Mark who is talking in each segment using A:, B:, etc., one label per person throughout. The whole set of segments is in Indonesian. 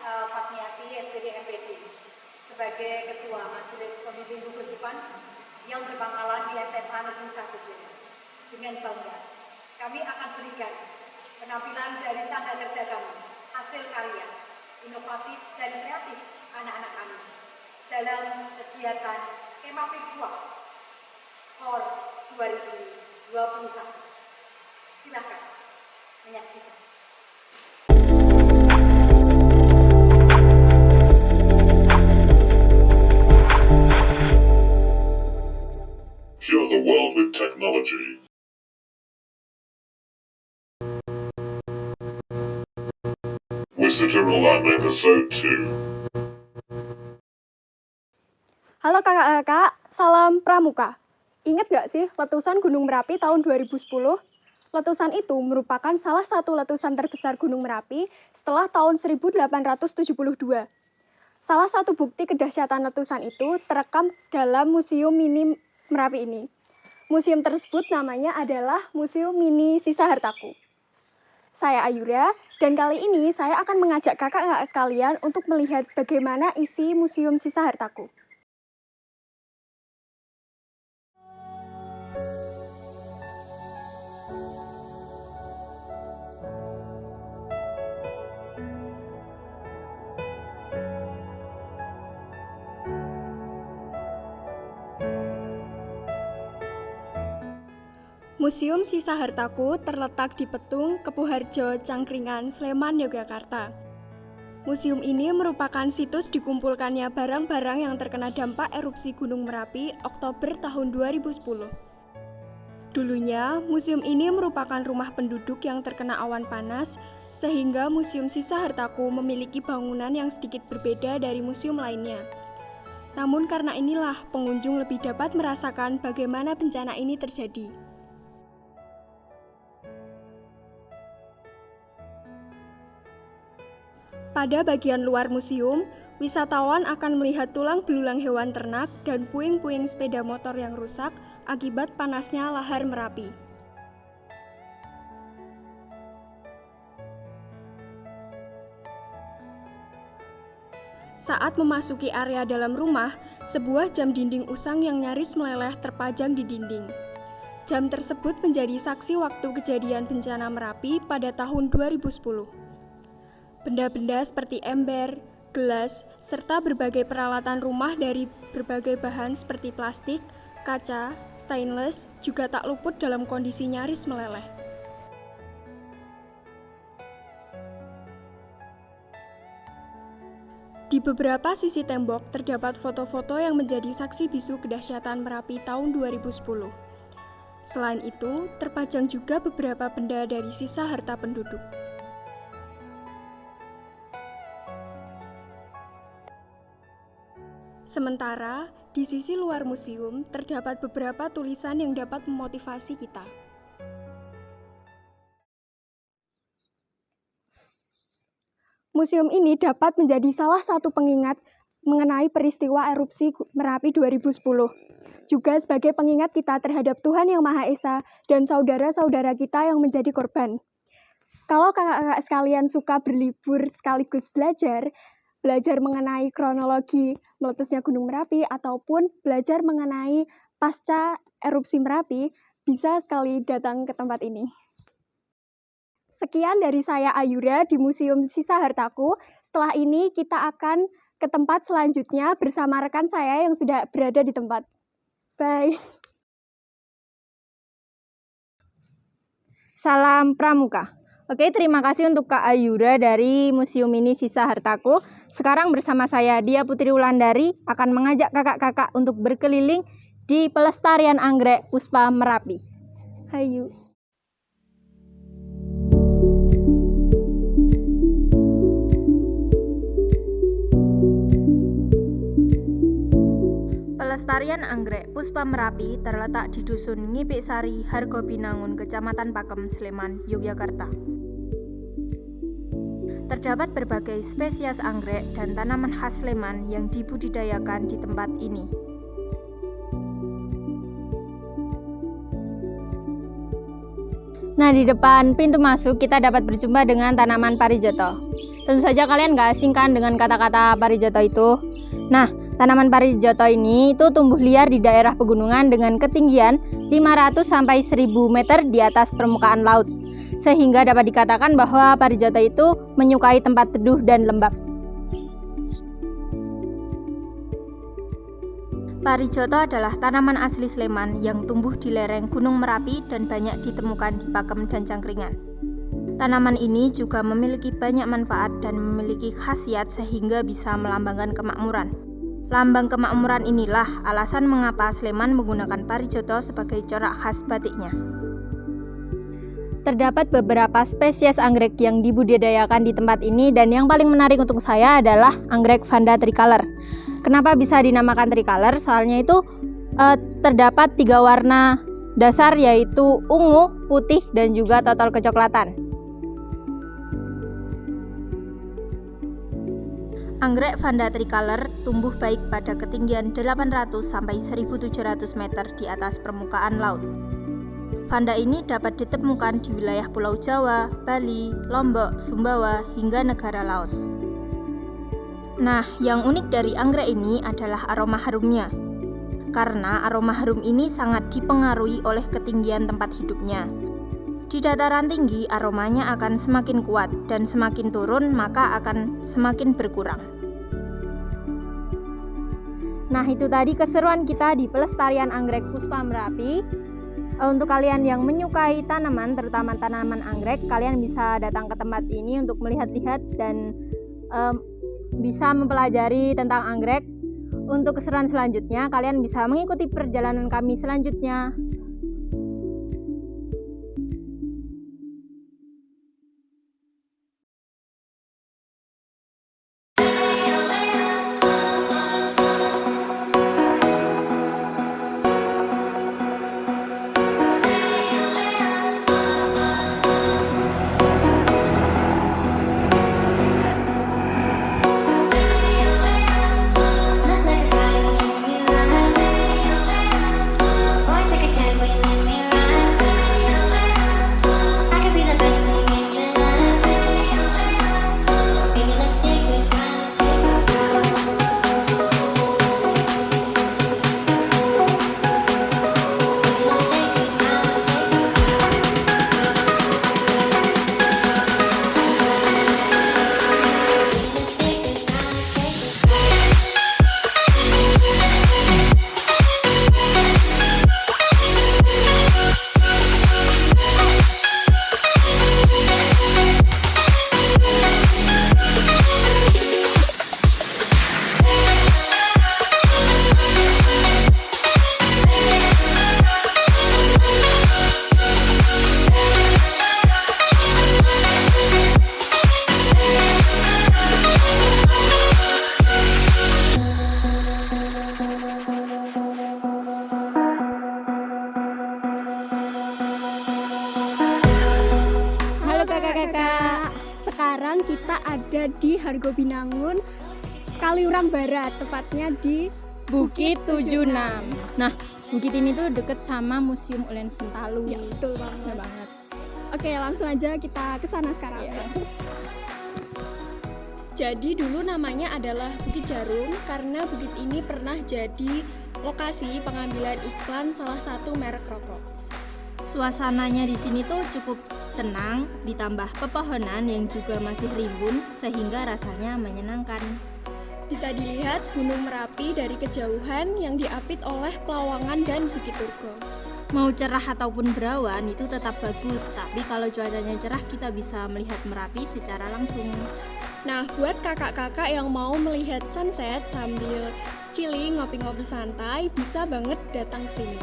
A: Fatmiati, SPD MPD, sebagai Ketua Majelis Pembimbing Gugus Depan yang berpangkalan di SMA Negeri 1 Sleman. Dengan bangga, kami akan berikan penampilan dari sangga kerja kami, hasil karya, inovatif dan kreatif anak-anak kami dalam kegiatan Kemah Virtual KOR 2021. Silakan menyaksikan.
B: Cure the world with technology. Wisitarulan Episode 2.
C: Halo kakak-kakak, salam pramuka. Ingat gak sih letusan Gunung Merapi tahun 2010? Letusan itu merupakan salah satu letusan terbesar Gunung Merapi setelah tahun 1872. Salah satu bukti kedahsyatan letusan itu terekam dalam Museum Mini Merapi ini. Museum tersebut namanya adalah Museum Mini Sisa Hartaku. Saya Ayura, dan kali ini saya akan mengajak kakak-kakak sekalian untuk melihat bagaimana isi Museum Sisa Hartaku. Museum Sisa Hartaku terletak di Petung, Kepuharjo, Cangkringan, Sleman, Yogyakarta. Museum ini merupakan situs dikumpulkannya barang-barang yang terkena dampak erupsi Gunung Merapi Oktober tahun 2010. Dulunya, museum ini merupakan rumah penduduk yang terkena awan panas, sehingga Museum Sisa Hartaku memiliki bangunan yang sedikit berbeda dari museum lainnya. Namun karena inilah pengunjung lebih dapat merasakan bagaimana bencana ini terjadi. Pada bagian luar museum, wisatawan akan melihat tulang belulang hewan ternak dan puing-puing sepeda motor yang rusak akibat panasnya lahar Merapi. Saat memasuki area dalam rumah, sebuah jam dinding usang yang nyaris meleleh terpajang di dinding. Jam tersebut menjadi saksi waktu kejadian bencana Merapi pada tahun 2010. Benda-benda seperti ember, gelas, serta berbagai peralatan rumah dari berbagai bahan seperti plastik, kaca, stainless juga tak luput dalam kondisi nyaris meleleh. Di beberapa sisi tembok terdapat foto-foto yang menjadi saksi bisu kedahsyatan Merapi tahun 2010. Selain itu, terpajang juga beberapa benda dari sisa harta penduduk. Sementara, di sisi luar museum terdapat beberapa tulisan yang dapat memotivasi kita. Museum ini dapat menjadi salah satu pengingat mengenai peristiwa erupsi Merapi 2010. Juga sebagai pengingat kita terhadap Tuhan Yang Maha Esa dan saudara-saudara kita yang menjadi korban. Kalau kakak-kakak sekalian suka berlibur sekaligus belajar mengenai kronologi meletusnya Gunung Merapi ataupun belajar mengenai pasca erupsi Merapi, bisa sekali datang ke tempat ini. Sekian dari saya Ayura di Museum Sisa Hartaku. Setelah ini kita akan ke tempat selanjutnya bersama rekan saya yang sudah berada di tempat. Bye.
D: Salam Pramuka. Oke, terima kasih untuk Kak Ayura dari Museum Mini Sisa Hartaku. Sekarang bersama saya, Dia Putri Wulandari, akan mengajak kakak-kakak untuk berkeliling di Pelestarian Anggrek Puspa Merapi. Hayu. Pelestarian Anggrek Puspa Merapi terletak di Dusun Ngipik-Sari, Hargobinangun, Kecamatan Pakem, Sleman, Yogyakarta. Terdapat berbagai spesies anggrek dan tanaman khas Sleman yang dibudidayakan di tempat ini. Nah, di depan pintu masuk kita dapat berjumpa dengan tanaman parijoto. Tentu saja kalian gak asing kan dengan kata-kata Parijoto itu. Nah, tanaman Parijoto ini itu tumbuh liar di daerah pegunungan dengan ketinggian 500 sampai 1000 meter di atas permukaan laut. Sehingga dapat dikatakan bahwa Parijoto itu menyukai tempat teduh dan lembab. Parijoto adalah tanaman asli Sleman yang tumbuh di lereng Gunung Merapi dan banyak ditemukan di pakem dan cangkringan. Tanaman ini juga memiliki banyak manfaat dan memiliki khasiat sehingga bisa melambangkan kemakmuran. Lambang kemakmuran inilah alasan mengapa Sleman menggunakan Parijoto sebagai corak khas batiknya. Terdapat beberapa spesies anggrek yang dibudidayakan di tempat ini dan yang paling menarik untuk saya adalah anggrek Vanda tricolor. Kenapa bisa dinamakan tricolor? Soalnya itu terdapat 3 warna dasar yaitu ungu, putih, dan juga total kecoklatan. Anggrek Vanda tricolor tumbuh baik pada ketinggian 800 sampai 1700 meter di atas permukaan laut. Vanda ini dapat ditemukan di wilayah Pulau Jawa, Bali, Lombok, Sumbawa, hingga negara Laos. Nah, yang unik dari anggrek ini adalah aroma harumnya. Karena aroma harum ini sangat dipengaruhi oleh ketinggian tempat hidupnya. Di dataran tinggi, aromanya akan semakin kuat dan semakin turun maka akan semakin berkurang. Nah, itu tadi keseruan kita di pelestarian anggrek Puspa Merapi. Untuk kalian yang menyukai tanaman, terutama tanaman anggrek, kalian bisa datang ke tempat ini untuk melihat-lihat dan bisa mempelajari tentang anggrek. Untuk keseruan selanjutnya, kalian bisa mengikuti perjalanan kami selanjutnya.
C: Sekarang kita ada di Hargobinangun, Kaliurang Barat, tepatnya di
D: Bukit 76. Nah, bukit ini tuh deket sama Museum Ulen Sentalu.
C: Ya, betul banget. Oke, langsung aja kita ke sana sekarang.
D: Ya, langsung.
C: Jadi dulu namanya adalah Bukit Jarum karena bukit ini pernah jadi lokasi pengambilan iklan salah satu merek rokok.
D: Suasananya di sini tuh cukup tenang, ditambah pepohonan yang juga masih rimbun sehingga rasanya menyenangkan.
C: Bisa dilihat Gunung Merapi dari kejauhan yang diapit oleh Pelawangan dan Bukit Turgo.
D: Mau cerah ataupun berawan itu tetap bagus, tapi kalau cuacanya cerah kita bisa melihat Merapi secara langsung.
C: Nah, buat kakak-kakak yang mau melihat sunset sambil chilling, ngopi-ngopi santai, bisa banget datang ke sini.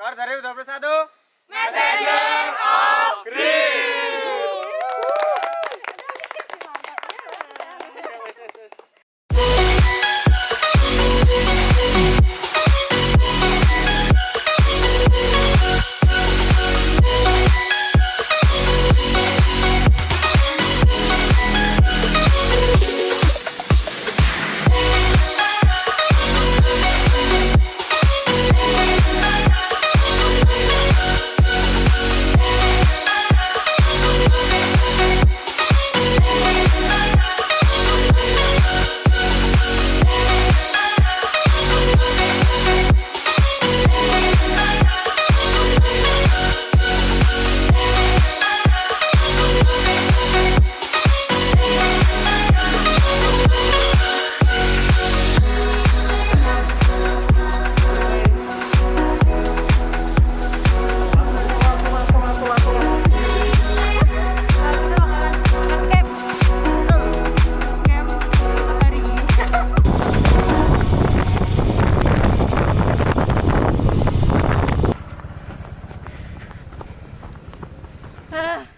E: Skor dari 21. Messenger of Green.
D: Ah.